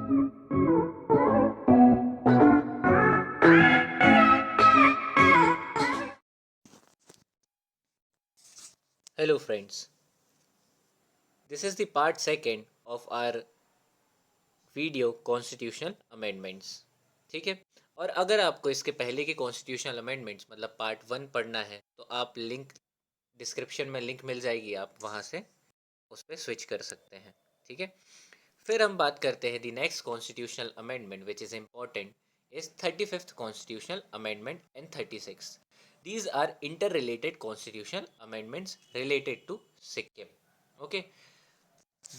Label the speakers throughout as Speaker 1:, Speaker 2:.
Speaker 1: Hello friends, this is the part second of our video constitutional amendments. ठीक है, और अगर आपको इसके पहले के कॉन्स्टिट्यूशनल अमेंडमेंट्स मतलब पार्ट वन पढ़ना है तो आप लिंक डिस्क्रिप्शन में लिंक मिल जाएगी, आप वहाँ से उस पर स्विच कर सकते हैं। ठीक है, फिर हम बात करते हैं the next constitutional amendment which is important is 35th constitutional amendment and 36। These are interrelated constitutional amendments related to Sikkim. Okay,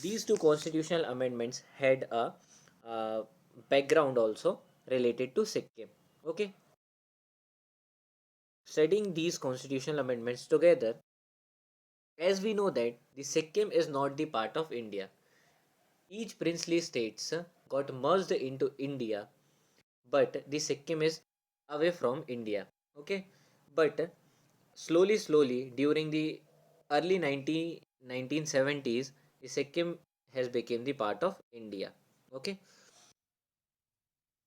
Speaker 1: these two constitutional amendments had a uh, background also related to Sikkim. Okay, studying these constitutional amendments together, as we know that the Sikkim is not the part of India. Each princely states got merged into India, but the Sikkim is away from India. Okay, but slowly during the early 1970s, the Sikkim has become the part of India. Okay,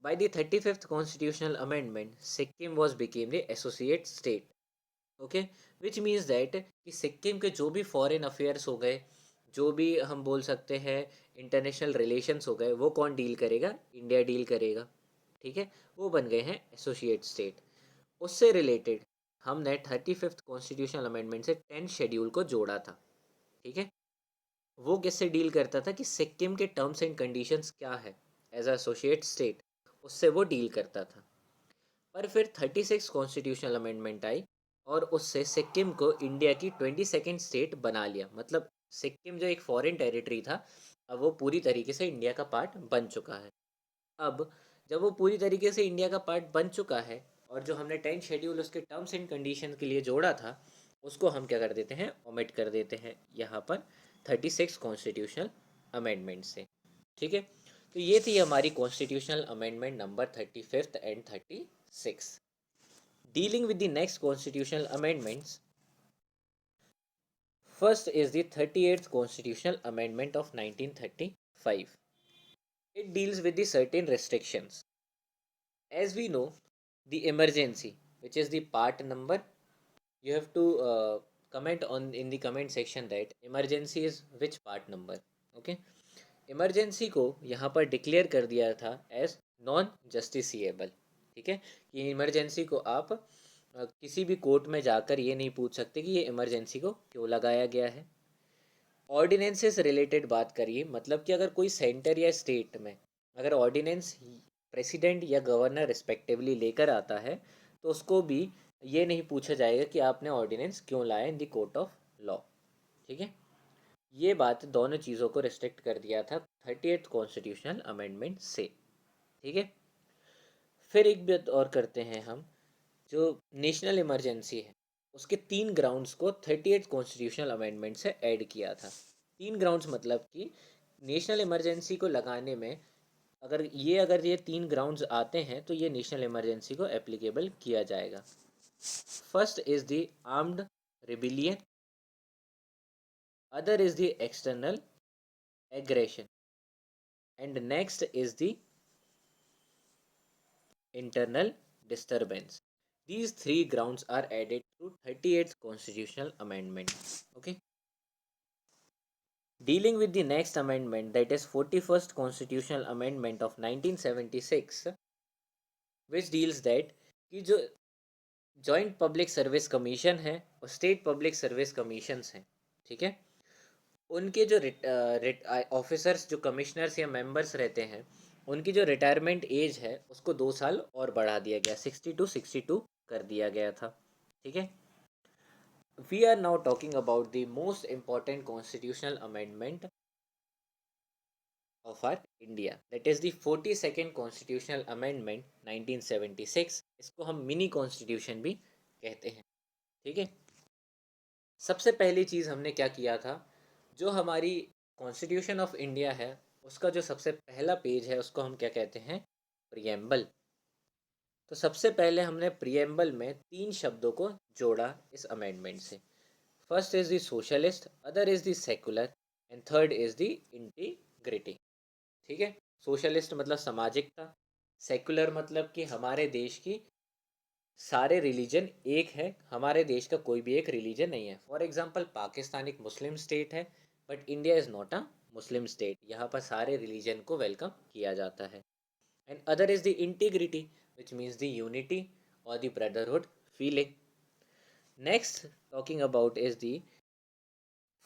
Speaker 1: by the 35th constitutional amendment, Sikkim was became the associate state. Okay, which means that कि सिक्किम के जो भी foreign affairs हो गए, जो भी हम बोल सकते हैं इंटरनेशनल रिलेशंस हो गए, वो कौन डील करेगा? इंडिया डील करेगा। ठीक है, वो बन गए हैं एसोसिएट स्टेट। उससे रिलेटेड हमने 35th कॉन्स्टिट्यूशनल अमेंडमेंट से 10 शेड्यूल को जोड़ा था। ठीक है, वो किससे डील करता था कि सिक्किम के टर्म्स एंड कंडीशंस क्या है एज एसोसिएट स्टेट, उससे वो डील करता था। पर फिर 36 कॉन्स्टिट्यूशनल अमेंडमेंट आई और उससे सिक्किम को इंडिया की 22nd स्टेट बना लिया। मतलब सिक्किम जो एक फॉरेन टेरिटरी था, अब वो पूरी तरीके से इंडिया का पार्ट बन चुका है। अब जब वो पूरी तरीके से इंडिया का पार्ट बन चुका है और जो हमने 10 शेड्यूल उसके टर्म्स एंड कंडीशन के लिए जोड़ा था, उसको हम क्या कर देते हैं? ओमिट कर देते हैं यहाँ पर 36 कॉन्स्टिट्यूशनल अमेंडमेंट से। ठीक है, तो ये थी हमारी constitutional amendment number 35th and 36। Dealing with the next constitutional amendments, first is the 38th constitutional amendment of 1935। It deals with the certain restrictions. As we know, the emergency, which is the part number, you have to comment on in the comment section that emergency is which part number. Okay, emergency को यहाँ पर declare कर दिया था as non justiciable. ठीक है, कि emergency को आप किसी भी कोर्ट में जाकर ये नहीं पूछ सकते कि ये इमरजेंसी को क्यों लगाया गया है। ऑर्डिनेंसेस रिलेटेड बात करिए, मतलब कि अगर कोई सेंटर या स्टेट में अगर ऑर्डिनेंस प्रेसिडेंट या गवर्नर रिस्पेक्टिवली लेकर आता है, तो उसको भी ये नहीं पूछा जाएगा कि आपने ऑर्डिनेंस क्यों लाया in the court of law. ठीक है, ये बात दोनों चीज़ों को रिस्ट्रिक्ट कर दिया था 38th कॉन्स्टिट्यूशनल अमेंडमेंट से। ठीक है, फिर एक बात और करते हैं हम, जो नेशनल इमरजेंसी है उसके 3 ग्राउंड्स को 38th कॉन्स्टिट्यूशनल अमेंडमेंट से ऐड किया था। 3 ग्राउंड्स मतलब कि नेशनल इमरजेंसी को लगाने में अगर ये 3 ग्राउंड्स आते हैं तो ये नेशनल इमरजेंसी को एप्लीकेबल किया जाएगा। First is the armed rebellion, other is the external aggression, and next is the internal disturbance. These 3 grounds are added through 38th constitutional amendment. Okay. Dealing with the next amendment, that is 41st constitutional amendment of 1976, which deals that कि जो joint public service commission है और state public service commissions हैं, ठीक है, उनके जो officers जो कमिश्नर्स या मेंबर्स रहते हैं, उनकी जो रिटायरमेंट एज है उसको 2 साल और बढ़ा दिया गया, 62 कर दिया गया था। ठीक है, we are now talking about the most important constitutional amendment of our India, that is the 42nd constitutional amendment 1976। इसको हम मिनी कॉन्स्टिट्यूशन भी कहते हैं। ठीक है, सबसे पहली चीज़ हमने क्या किया था, जो हमारी कॉन्स्टिट्यूशन ऑफ इंडिया है उसका जो सबसे पहला पेज है उसको हम क्या कहते हैं? प्रियम्बल। तो सबसे पहले हमने प्रियम्बल में 3 शब्दों को जोड़ा इस अमेंडमेंट से। First is the socialist, other is the secular, and third is the integrity. ठीक है, सोशलिस्ट मतलब सामाजिकता, सेकुलर मतलब कि हमारे देश की सारे रिलीजन एक है, हमारे देश का कोई भी एक रिलीजन नहीं है। फॉर एग्जांपल पाकिस्तान एक मुस्लिम स्टेट है, but India is not a Muslim state. यहाँ पर सारे रिलीजन को वेलकम किया जाता है। And other is the integrity which means the unity और the brotherhood feeling. Next talking about is the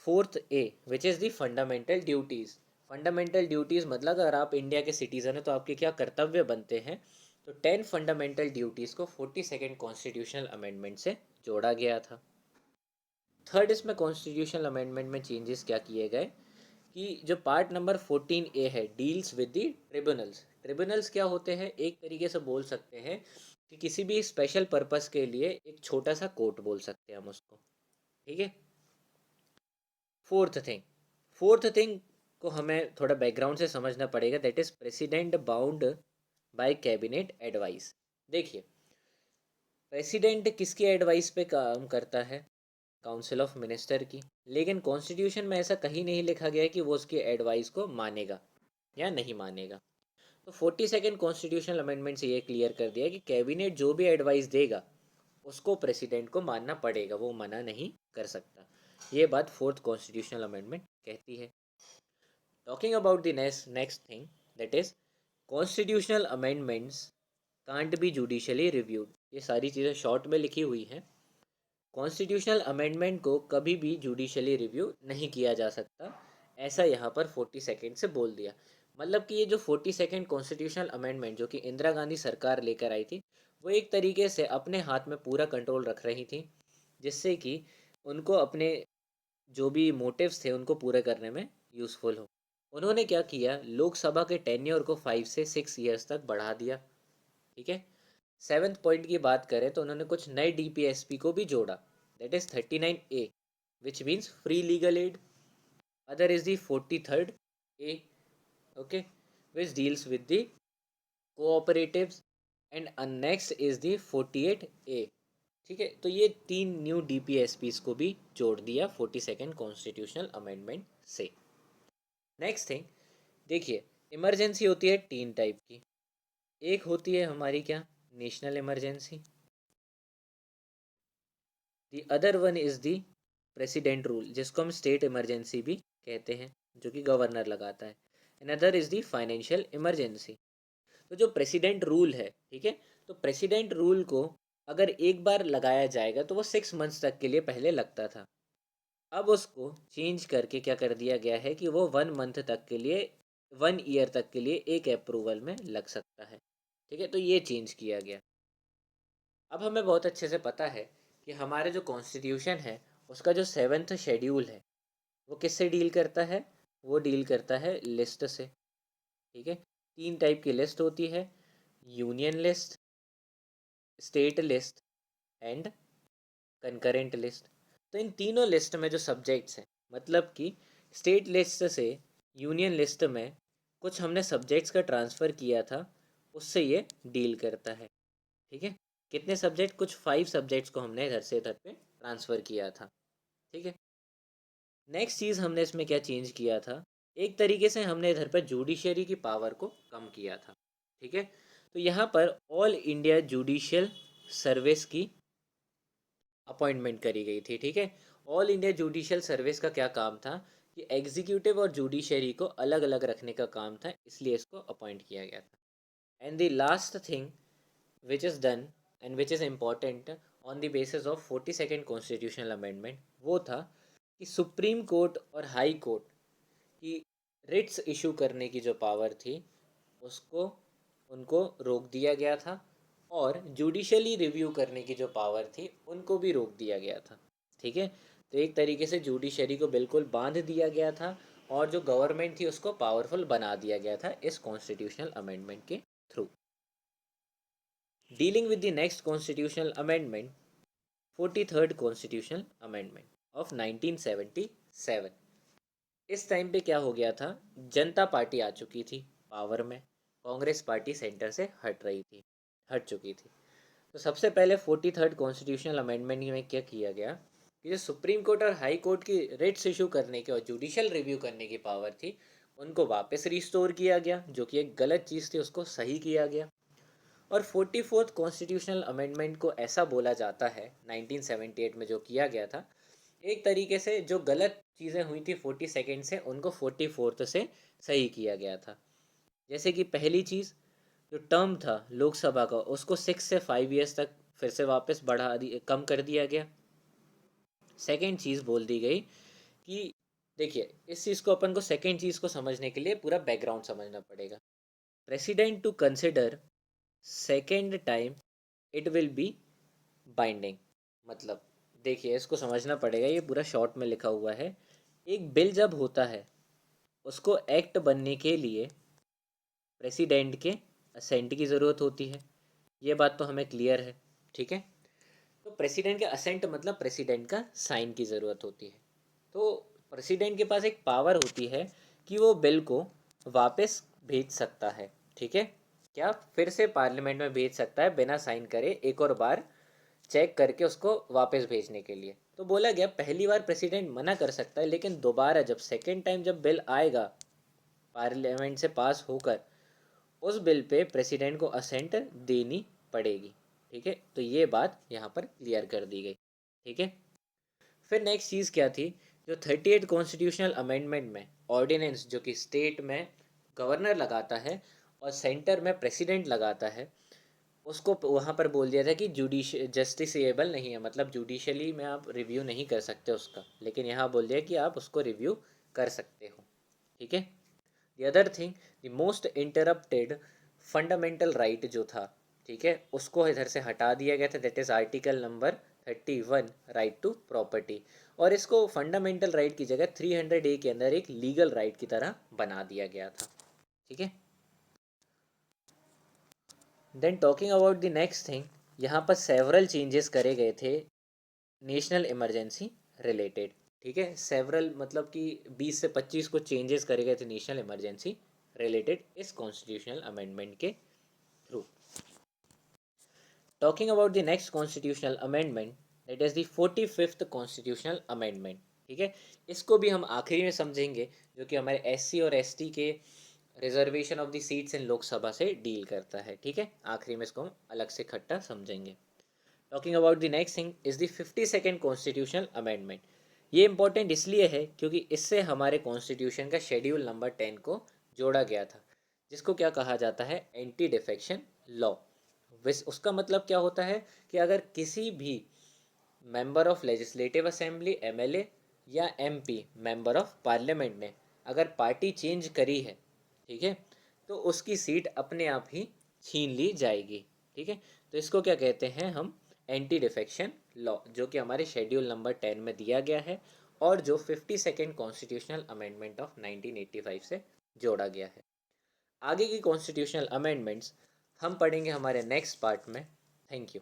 Speaker 1: fourth A which is the fundamental duties. Fundamental duties मतलब अगर आप इंडिया के सिटीज़न हैं तो आपके क्या कर्तव्य बनते हैं। तो 10 फंडामेंटल ड्यूटीज़ को 42nd कॉन्स्टिट्यूशनल अमेंडमेंट से जोड़ा गया था। थर्ड इसमें कॉन्स्टिट्यूशनल अमेंडमेंट में चेंजेस क्या किए गए कि जो पार्ट नंबर 14A है deals with the tribunals. Tribunals क्या होते हैं, एक तरीके से बोल सकते हैं कि किसी भी स्पेशल पर्पस के लिए एक छोटा सा कोर्ट बोल सकते हैं हम उसको। ठीक है। फोर्थ थिंग को हमें थोड़ा बैकग्राउंड से समझना पड़ेगा, that is president bound by cabinet advice. देखिए, प्रेसिडेंट किसकी एडवाइस पे काम करता है, काउंसिल ऑफ मिनिस्टर की। लेकिन कॉन्स्टिट्यूशन में ऐसा कहीं नहीं लिखा गया है कि वो उसकी एडवाइस को मानेगा या नहीं मानेगा। तो 42nd कॉन्स्टिट्यूशनल अमेंडमेंट से ये क्लियर कर दिया कि कैबिनेट जो भी एडवाइस देगा उसको प्रेसिडेंट को मानना पड़ेगा, वो मना नहीं कर सकता। ये बात फोर्थ कॉन्स्टिट्यूशनल अमेंडमेंट कहती है। Talking about the next thing, that is constitutional amendments can't be judicially reviewed. ये सारी चीज़ें शॉर्ट में लिखी हुई हैं। कॉन्स्टिट्यूशनल अमेंडमेंट को कभी भी जुडिशली रिव्यू नहीं किया जा सकता, ऐसा यहाँ पर 42nd से बोल दिया। मतलब कि ये जो 42nd कॉन्स्टिट्यूशनल अमेंडमेंट जो कि इंदिरा गांधी सरकार लेकर आई थी, वो एक तरीके से अपने हाथ में पूरा कंट्रोल रख रही थी, जिससे कि उनको अपने जो भी मोटिव्स थे उनको पूरे करने में यूज़फुल हो। उन्होंने क्या किया, लोकसभा के टेन्योर को 5 से 6 ईयर्स तक बढ़ा दिया। ठीक है। सेवन्थ पॉइंट की बात करें तो उन्होंने कुछ नए डीपीएसपी को भी जोड़ा, that is 39A which means free legal aid. Other is the 43rd A, okay, which deals with the cooperatives. And next is the 48A। ठीक है, तो ये 3 न्यू डीपीएसपीज को भी जोड़ दिया 42nd कॉन्स्टिट्यूशनल अमेंडमेंट से। नेक्स्ट थिंग, देखिए, इमरजेंसी होती है 3 टाइप की। एक होती है हमारी क्या, national emergency. The other one is the president rule, जिसको हम स्टेट इमरजेंसी भी कहते हैं, जो कि गवर्नर लगाता है। And other is the financial emergency. तो जो प्रेसिडेंट रूल है, ठीक है, तो प्रेसिडेंट रूल को अगर एक बार लगाया जाएगा तो वो 6 मंथ्स तक के लिए पहले लगता था। अब उसको चेंज करके क्या कर दिया गया है कि वो 1 मंथ तक के लिए, 1 ईयर तक के लिए एक अप्रूवल में लग सकता है। ठीक है, तो ये चेंज किया गया। अब हमें बहुत अच्छे से पता है कि हमारे जो कॉन्स्टिट्यूशन है उसका जो 7th शेड्यूल है वो किससे डील करता है, वो डील करता है लिस्ट से। ठीक है, 3 टाइप की लिस्ट होती है, union list, state list and concurrent list. तो इन तीनों लिस्ट में जो सब्जेक्ट्स हैं, मतलब कि स्टेट लिस्ट से यूनियन लिस्ट में कुछ हमने सब्जेक्ट्स का ट्रांसफ़र किया था, उससे ये डील करता है। ठीक है, कितने सब्जेक्ट, कुछ 5 सब्जेक्ट्स को हमने इधर से इधर पे ट्रांसफ़र किया था। ठीक है। नेक्स्ट चीज़ हमने इसमें क्या चेंज किया था, एक तरीके से हमने इधर पर जुडिशरी की पावर को कम किया था। ठीक है, तो यहाँ पर ऑल इंडिया जुडिशियल सर्विस की अपॉइंटमेंट करी गई थी। ठीक है, ऑल इंडिया जुडिशियल सर्विस का क्या काम था कि एग्जीक्यूटिव और जुडिशरी को अलग अलग रखने का काम था, इसलिए इसको अपॉइंट किया गया था। And the last thing which is done and which is important on the basis of 42nd constitutional amendment, वो था कि सुप्रीम कोर्ट और हाई कोर्ट की रिट्स इशू करने की जो पावर थी उसको, उनको रोक दिया गया था, और जुडिशली रिव्यू करने की जो पावर थी उनको भी रोक दिया गया था। ठीक है, तो एक तरीके से जुडिशरी को बिल्कुल बांध दिया गया था और जो गवर्नमेंट थी उसको पावरफुल बना दिया गया था इस कॉन्स्टिट्यूशनल अमेंडमेंट के through. Dealing with the next constitutional amendment, 43rd Constitutional Amendment of 1977। इस टाइम पे क्या हो गया था, जनता पार्टी आ चुकी थी पावर में, कांग्रेस पार्टी सेंटर से हट चुकी थी। तो सबसे पहले 43rd कॉन्स्टिट्यूशनल अमेंडमेंट में क्या किया गया कि जो सुप्रीम कोर्ट और हाई कोर्ट की रिट्स इशू करने की और जुडिशियल रिव्यू करने की पावर थी उनको वापस रिस्टोर किया गया, जो कि एक गलत चीज़ थी उसको सही किया गया। और 44th कॉन्स्टिट्यूशनल अमेंडमेंट को ऐसा बोला जाता है 1978 में जो किया गया था, एक तरीके से जो गलत चीज़ें हुई थी 42nd से उनको 44th से सही किया गया था। जैसे कि पहली चीज़, जो टर्म था लोकसभा का उसको 6 से 5 ईयर्स तक फिर से वापस कम कर दिया गया। सेकेंड चीज़ बोल दी गई कि देखिए, इस चीज़ को अपन को सेकेंड चीज़ को समझने के लिए पूरा बैकग्राउंड समझना पड़ेगा। President to consider second time it will be binding. मतलब देखिए, इसको समझना पड़ेगा, ये पूरा शॉर्ट में लिखा हुआ है। एक बिल जब होता है उसको एक्ट बनने के लिए प्रेसिडेंट के असेंट की ज़रूरत होती है। ये बात तो हमें क्लियर है, ठीक है। तो प्रेसिडेंट के असेंट मतलब प्रेसिडेंट का साइन की ज़रूरत होती है। तो प्रेसिडेंट के पास एक पावर होती है कि वो बिल को वापस भेज सकता है, ठीक है। क्या फिर से पार्लियामेंट में भेज सकता है बिना साइन करे, एक और बार चेक करके उसको वापस भेजने के लिए। तो बोला गया पहली बार प्रेसिडेंट मना कर सकता है, लेकिन दोबारा जब सेकेंड टाइम जब बिल आएगा पार्लियामेंट से पास होकर, उस बिल पे प्रेसिडेंट को असेंट देनी पड़ेगी, ठीक है। तो ये बात यहाँ पर क्लियर कर दी गई, ठीक है। फिर नेक्स्ट चीज़ क्या थी, जो 38 कॉन्स्टिट्यूशनल अमेंडमेंट में ऑर्डिनेंस जो कि स्टेट में गवर्नर लगाता है और सेंटर में प्रेसिडेंट लगाता है, उसको वहाँ पर बोल दिया था कि जस्टिसेबल नहीं है, मतलब जुडिशली में आप रिव्यू नहीं कर सकते उसका, लेकिन यहाँ बोल दिया कि आप उसको रिव्यू कर सकते हो, ठीक है। The other thing, the most interrupted fundamental right जो था, ठीक है, उसको इधर से हटा दिया गया था, that is article number 31, right to property. और इसको फंडामेंटल राइट की जगह 300A के अंदर एक लीगल राइट की तरह बना दिया गया था, ठीक है। Then talking about the next thing, यहाँ पर सेवरल चेंजेस करे गए थे नेशनल इमरजेंसी रिलेटेड, ठीक है। सेवरल मतलब कि 20 से 25 को चेंजेस करे गए थे नेशनल इमरजेंसी रिलेटेड इस कॉन्स्टिट्यूशनल अमेंडमेंट के through. Talking about the next constitutional amendment, that is the 45th constitutional amendment, ठीक है। इसको भी हम आखिरी में समझेंगे, जो कि हमारे SC और ST के reservation of the seats in Lok Sabha से डील करता है, ठीक है। आखिरी में इसको हम अलग से इकट्ठा समझेंगे। Talking about the next thing is the 52nd constitutional amendment. ये इंपॉर्टेंट इसलिए है क्योंकि इससे हमारे कॉन्स्टिट्यूशन का शेड्यूल नंबर 10 को जोड़ा गया था, जिसको क्या कहा जाता है, एंटी डिफेक्शन लॉ। उसका मतलब क्या होता है कि अगर किसी भी member of legislative assembly MLA या MP मेंबर ऑफ पार्लियामेंट ने अगर पार्टी चेंज करी है, ठीक है, तो उसकी सीट अपने आप ही छीन ली जाएगी, ठीक है। तो इसको क्या कहते हैं हम, एंटी डिफेक्शन लॉ, जो कि हमारे शेड्यूल नंबर 10 में दिया गया है और जो 52nd कॉन्स्टिट्यूशनल अमेंडमेंट ऑफ 1985 से जोड़ा गया है। आगे की कॉन्स्टिट्यूशनल अमेंडमेंट्स हम पढ़ेंगे हमारे नेक्स्ट पार्ट में। Thank you.